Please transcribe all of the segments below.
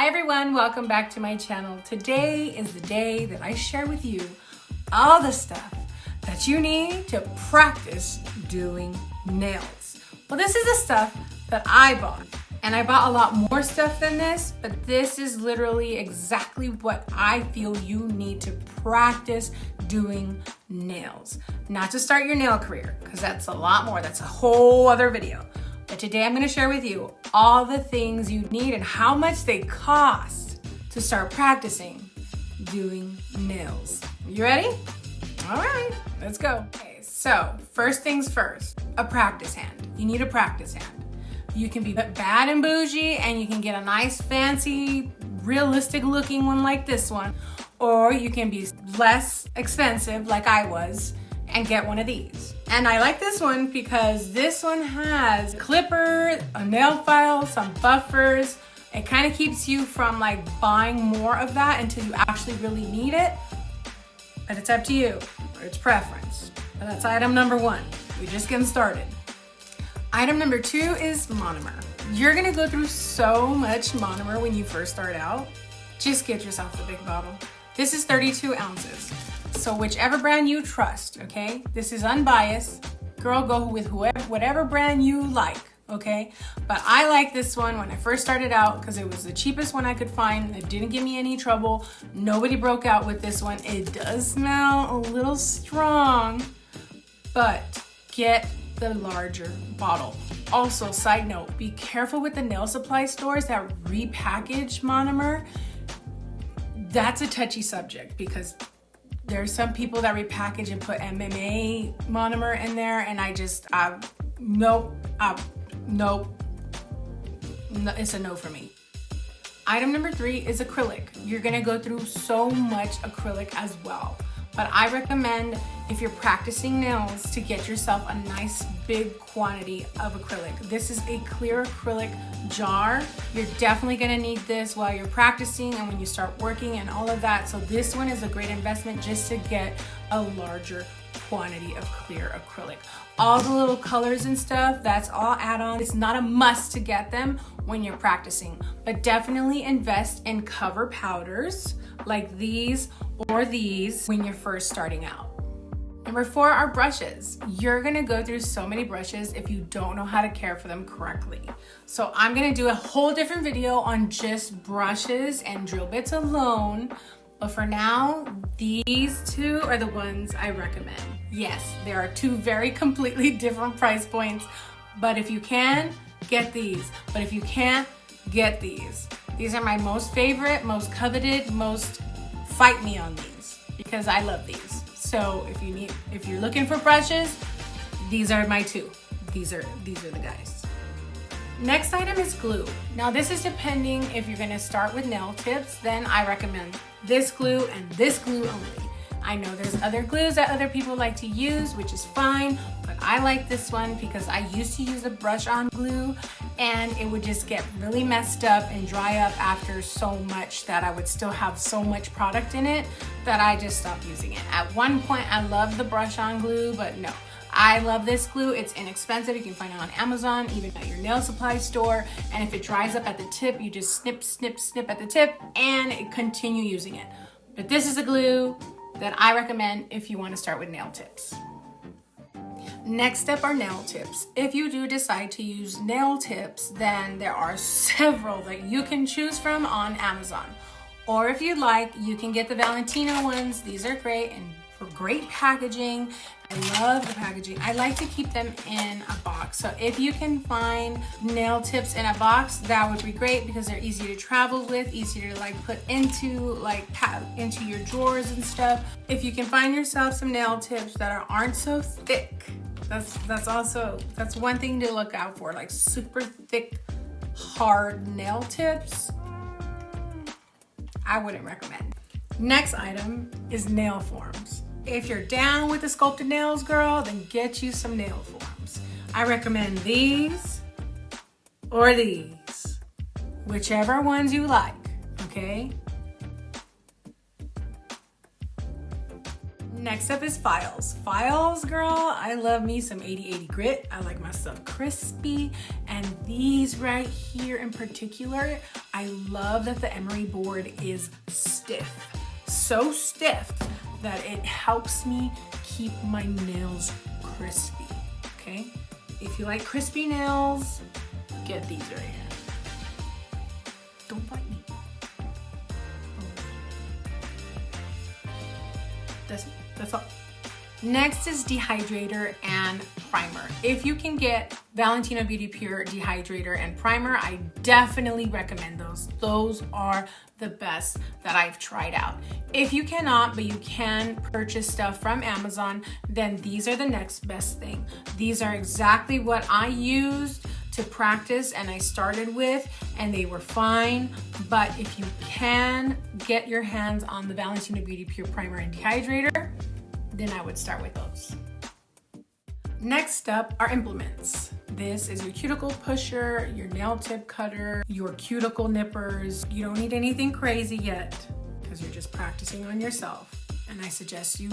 Hi everyone, welcome back to my channel. Today is the day that I share with you all the stuff that you need to practice doing nails. Well, this is the stuff that I bought. And I bought a lot more stuff than this, but this is literally exactly what I feel you need to practice doing nails. Not to start your nail career, because that's a lot more. That's a whole other video. But today I'm gonna share with you all the things you need and how much they cost to start practicing doing nails. You ready? All right, let's go. Okay, so first things first, a practice hand. You need a practice hand. You can be bad and bougie and you can get a nice, fancy, realistic looking one like this one, or you can be less expensive like I was and get one of these. And I like this one because this one has a clipper, a nail file, some buffers. It kind of keeps you from like buying more of that until you actually really need it. But it's up to you, or it's preference. But that's item number one. We're just getting started. Item number two is monomer. You're gonna go through so much monomer when you first start out. Just get yourself the big bottle. This is 32 ounces. So whichever brand you trust, okay? This is unbiased. Girl, go with whatever brand you like, okay? But I like this one when I first started out because it was the cheapest one I could find. It didn't give me any trouble. Nobody broke out with this one. It does smell a little strong, but get the larger bottle. Also, side note, be careful with the nail supply stores that repackage monomer. That's a touchy subject because there's some people that repackage and put MMA monomer in there, and I just, nope, it's a no for me. Item number three is acrylic. You're gonna go through so much acrylic as well. But I recommend, if you're practicing nails, to get yourself a nice big quantity of acrylic. This is a clear acrylic jar. You're definitely gonna need this while you're practicing and when you start working and all of that. So this one is a great investment just to get a larger quantity of clear acrylic. All the little colors and stuff, that's all add-on. It's not a must to get them when you're practicing, but definitely invest in cover powders like these or these when you're first starting out. Number four are brushes. You're gonna go through so many brushes if you don't know how to care for them correctly. So I'm gonna do a whole different video on just brushes and drill bits alone. But for now, these two are the ones I recommend. Yes, there are two very completely different price points, but if you can, get these. But if you can't, get these. These are my most favorite, most coveted, most fight me on these because I love these. So if you're looking for brushes, these are my two. These are the guys. Next item is glue. Now this is depending if you're gonna start with nail tips, then I recommend this glue and this glue only. I know there's other glues that other people like to use, which is fine, but I like this one because I used to use a brush-on glue and it would just get really messed up and dry up after so much that I would still have so much product in it that I just stopped using it. At one point, I loved the brush-on glue, but no. I love this glue. It's inexpensive. You can find it on Amazon, even at your nail supply store. And if it dries up at the tip, you just snip, snip, snip at the tip and continue using it. But this is a glue that I recommend if you want to start with nail tips. Next up are nail tips. If you do decide to use nail tips, then there are several that you can choose from on Amazon. Or if you'd like, you can get the Valentino ones. These are great and for great packaging. I love the packaging. I like to keep them in a box. So if you can find nail tips in a box, that would be great because they're easy to travel with, easy to like put into into your drawers and stuff. If you can find yourself some nail tips that aren't so thick, that's one thing to look out for, like super thick, hard nail tips. I wouldn't recommend. Next item is nail forms. If you're down with the sculpted nails, girl, then get you some nail forms. I recommend these or these, whichever ones you like, okay? Next up is files. Files, girl, I love me some 80/80 grit. I like my stuff crispy. And these right here in particular, I love that the emery board is stiff. So stiff that it helps me keep my nails crispy, okay? If you like crispy nails, get these right here. Don't fight me. That's all. Next is Dehydrator and Primer. If you can get Valentino Beauty Pure Dehydrator and Primer, I definitely recommend those. Those are the best that I've tried out. If you cannot, but you can purchase stuff from Amazon, then these are the next best thing. These are exactly what I used to practice and I started with, and they were fine. But if you can get your hands on the Valentino Beauty Pure Primer and Dehydrator, then I would start with those. Next up are implements. This is your cuticle pusher, your nail tip cutter, your cuticle nippers. You don't need anything crazy yet because you're just practicing on yourself. And I suggest you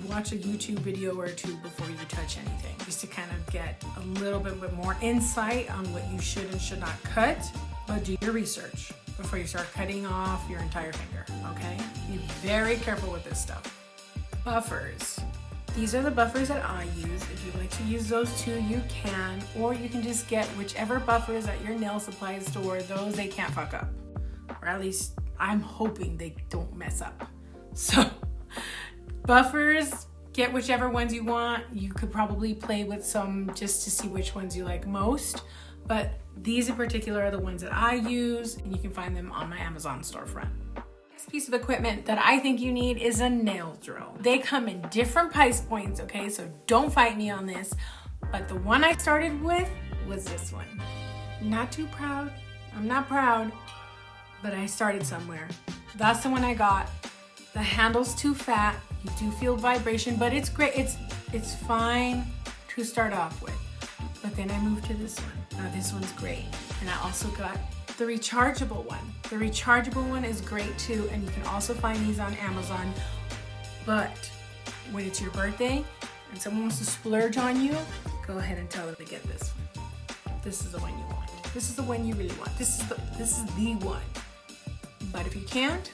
watch a YouTube video or two before you touch anything, just to kind of get a little bit more insight on what you should and should not cut. But do your research before you start cutting off your entire finger, okay? Be very careful with this stuff. Buffers. These are the buffers that I use. If you'd like to use those too, you can, or you can just get whichever buffers at your nail supply store. Those they can't fuck up, or at least I'm hoping they don't mess up. So buffers, get whichever ones you want. You could probably play with some just to see which ones you like most, but these in particular are the ones that I use, and you can find them on my Amazon storefront. Next piece of equipment that I think you need is a nail drill. They come in different price points, okay? So don't fight me on this, but the one I started with was this one. Not too proud, I'm not proud, but I started somewhere. That's the one I got. The handle's too fat. You do feel vibration, but it's great. It's fine to start off with. But then I moved to this one. Now this one's great. And I also got the rechargeable one. The rechargeable one is great too, and you can also find these on Amazon. But when it's your birthday and someone wants to splurge on you, go ahead and tell them to get this one. This is the one you want. This is the one you really want. This is the one. But if you can't,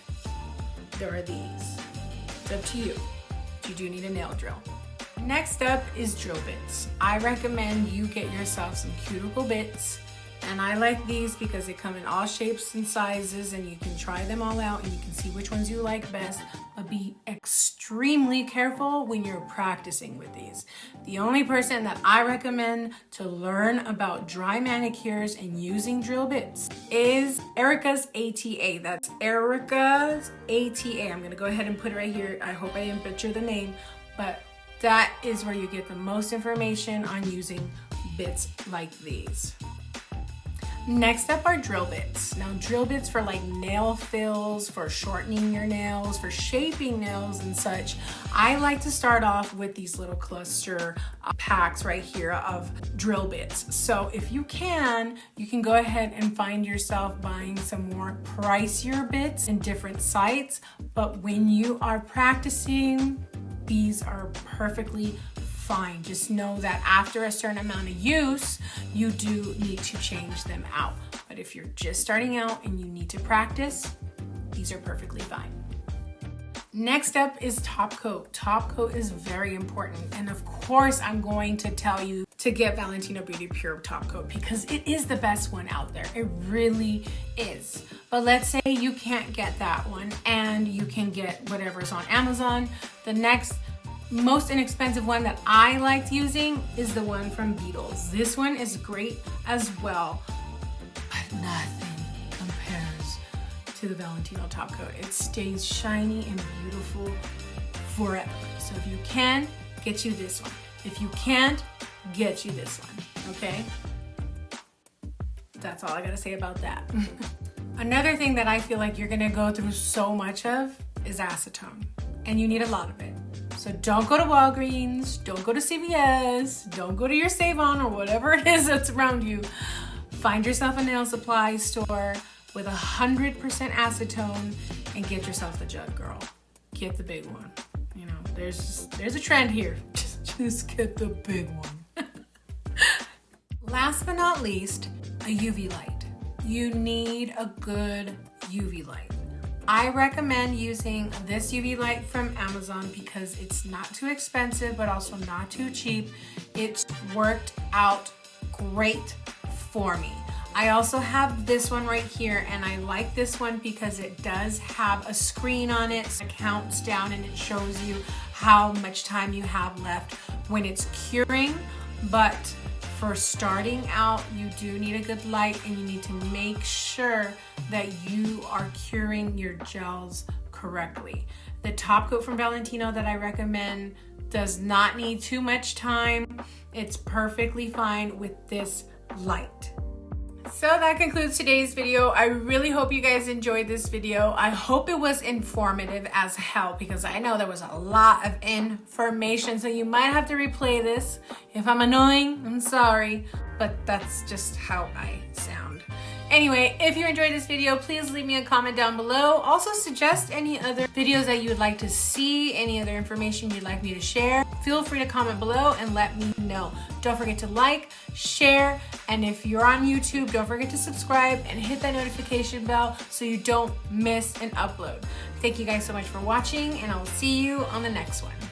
there are these. It's up to you. You do need a nail drill. Next up is drill bits. I recommend you get yourself some cuticle bits, and I like these because they come in all shapes and sizes, and you can try them all out and you can see which ones you like best, but be extremely careful when you're practicing with these. The only person that I recommend to learn about dry manicures and using drill bits is Erica's ATA. That's Erica's ATA. I'm gonna go ahead and put it right here. I hope I didn't butcher the name, but that is where you get the most information on using bits like these. Next up are drill bits. Now drill bits for like nail fills, for shortening your nails, for shaping nails and such. I like to start off with these little cluster packs right here of drill bits. So if you can go ahead and find yourself buying some more pricier bits in different sites. But when you are practicing, these are perfectly fine. Just know that after a certain amount of use, you do need to change them out. But if you're just starting out and you need to practice, these are perfectly fine. Next up is top coat. Top coat is very important. And of course, I'm going to tell you to get Valentino Beauty Pure top coat because it is the best one out there. It really is. But let's say you can't get that one and you can get whatever's on Amazon. The next most inexpensive one that I liked using is the one from Beetles. This one is great as well, but nothing compares to the Valentino top coat. It stays shiny and beautiful forever. So if you can, get you this one. If you can't, get you this one, okay? That's all I gotta say about that. Another thing that I feel like you're gonna go through so much of is acetone, and you need a lot of it. So don't go to Walgreens, don't go to CVS, don't go to your Save-On or whatever it is that's around you. Find yourself a nail supply store with 100% acetone and get yourself the jug, girl. Get the big one. You know, there's a trend here. Just get the big one. Last but not least, a UV light. You need a good UV light. I recommend using this UV light from Amazon because it's not too expensive, but also not too cheap. It's worked out great for me. I also have this one right here, and I like this one because it does have a screen on it. So it counts down and it shows you how much time you have left when it's curing. But for starting out, you do need a good light, and you need to make sure that you are curing your gels correctly. The top coat from Valentino that I recommend does not need too much time. It's perfectly fine with this light. So that concludes today's video. I really hope you guys enjoyed this video. I hope it was informative as hell, because I know there was a lot of information, so you might have to replay this. If I'm annoying, I'm sorry, but that's just how I sound. Anyway, if you enjoyed this video, please leave me a comment down below. Also suggest any other videos that you would like to see, any other information you'd like me to share. Feel free to comment below and let me know. Don't forget to like, share, and if you're on YouTube, don't forget to subscribe and hit that notification bell so you don't miss an upload. Thank you guys so much for watching, and I'll see you on the next one.